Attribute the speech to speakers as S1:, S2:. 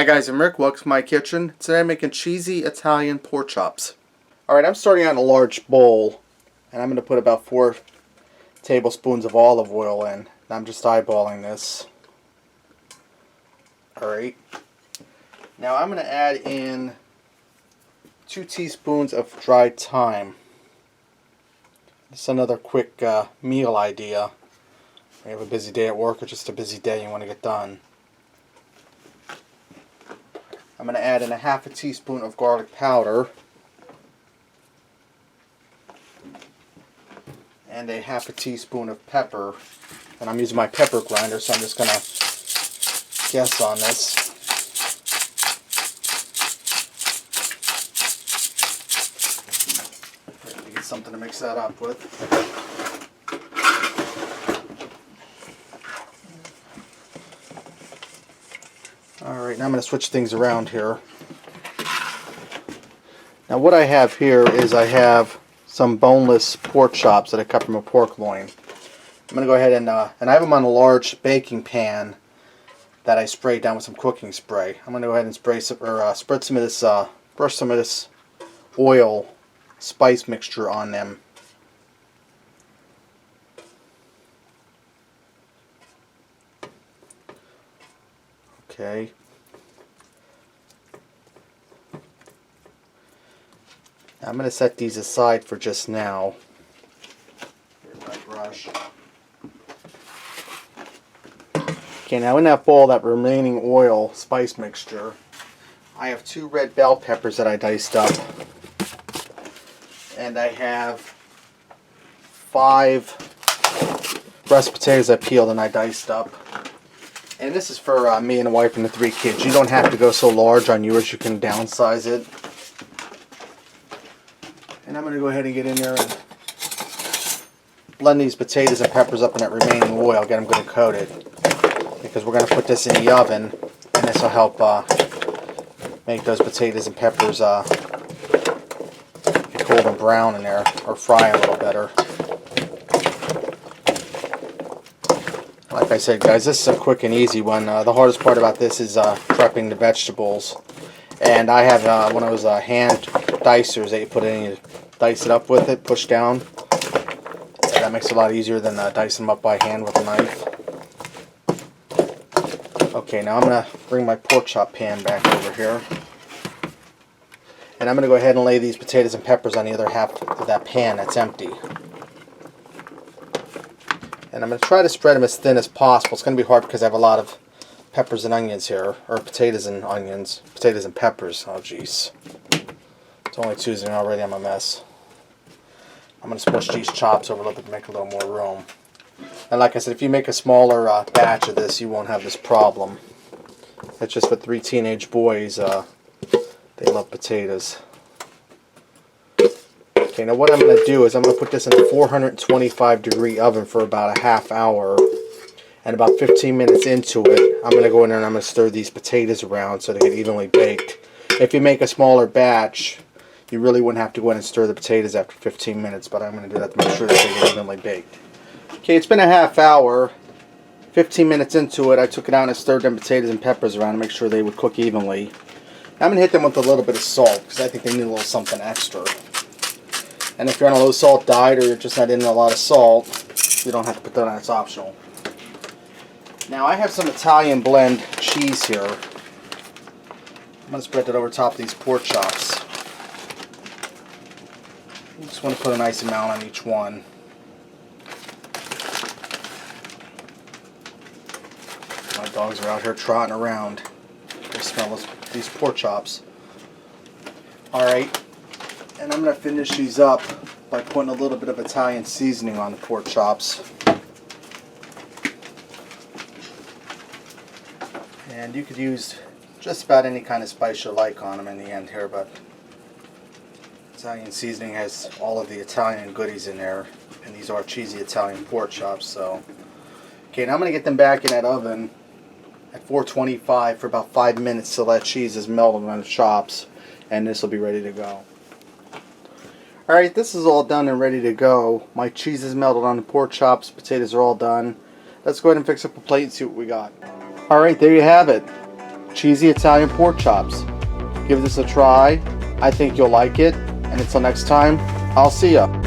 S1: Hi guys, I'm Rick. Welcome to my kitchen. Today I'm making cheesy Italian pork chops. Alright, I'm starting out in a large bowl, and I'm going to put about 4 tablespoons of olive oil in. I'm just eyeballing this. Alright. Now I'm going to add in 2 teaspoons of dried thyme. This is another quick meal idea. You have a busy day at work or just a busy day you want to get done. I'm going to add in a half a teaspoon of garlic powder and a half a teaspoon of pepper. And I'm using my pepper grinder, so I'm just going to guess on this. Let me get something to mix that up with. Alright, now I'm going to switch things around here. Now what I have here is I have some boneless pork chops that I cut from a pork loin. I'm going to go ahead and I have them on a large baking pan that I sprayed down with some cooking spray. I'm going to go ahead and spread some of this, brush some of this oil spice mixture on them. Okay. Now I'm going to set these aside for just now. Here's my brush. Okay, now in that bowl, that remaining oil spice mixture, I have 2 red bell peppers that I diced up. And I have 5 russet potatoes I peeled and I diced up. And this is for me and the wife and the 3 kids. You don't have to go so large on yours, you can downsize it. And I'm going to go ahead and get in there and blend these potatoes and peppers up in that remaining oil, get them good and coated. Because we're going to put this in the oven, and this will help make those potatoes and peppers get golden brown in there, or fry a little better. Like I said, guys, this is a quick and easy one. The hardest part about this is prepping the vegetables. And I have one of those hand dicers that you put in, you dice it up with it, push down. That makes it a lot easier than dicing them up by hand with a knife. Okay, now I'm going to bring my pork chop pan back over here. And I'm going to go ahead and lay these potatoes and peppers on the other half of that pan that's empty. And I'm going to try to spread them as thin as possible. It's going to be hard because I have a lot of peppers and onions here, or potatoes and onions, potatoes and peppers. Oh jeez, it's only Tuesday and already I'm a mess. I'm going to smush these chops over a little bit to make a little more room. And like I said, if you make a smaller batch of this, you won't have this problem. It's just for 3 teenage boys, they love potatoes. Okay, now what I'm going to do is I'm going to put this in a 425-degree oven for about a half hour. And about 15 minutes into it, I'm going to go in there and I'm going to stir these potatoes around so they get evenly baked. If you make a smaller batch, you really wouldn't have to go in and stir the potatoes after 15 minutes, but I'm going to do that to make sure that they get evenly baked. Okay, it's been a half hour. 15 minutes into it, I took it out and stirred them potatoes and peppers around to make sure they would cook evenly. I'm going to hit them with a little bit of salt because I think they need a little something extra. And if you're on a low salt diet or you're just not into a lot of salt, you don't have to put that on, it's optional. Now I have some Italian blend cheese here. I'm going to spread that over top of these pork chops. I just want to put a nice amount on each one. My dogs are out here trotting around. They smell these pork chops. Alright, and I'm going to finish these up by putting a little bit of Italian seasoning on the pork chops. And you could use just about any kind of spice you like on them in the end here, but Italian seasoning has all of the Italian goodies in there, and these are cheesy Italian pork chops. So, okay, now I'm going to get them back in that oven at 425 for about 5 minutes till that cheese is melted on the chops, and this will be ready to go. Alright, this is all done and ready to go. My cheese is melted on the pork chops, potatoes are all done. Let's go ahead and fix up a plate and see what we got. Alright, there you have it. cheesy Italian pork chops. Give this a try. I think you'll like it. And until next time, I'll see ya.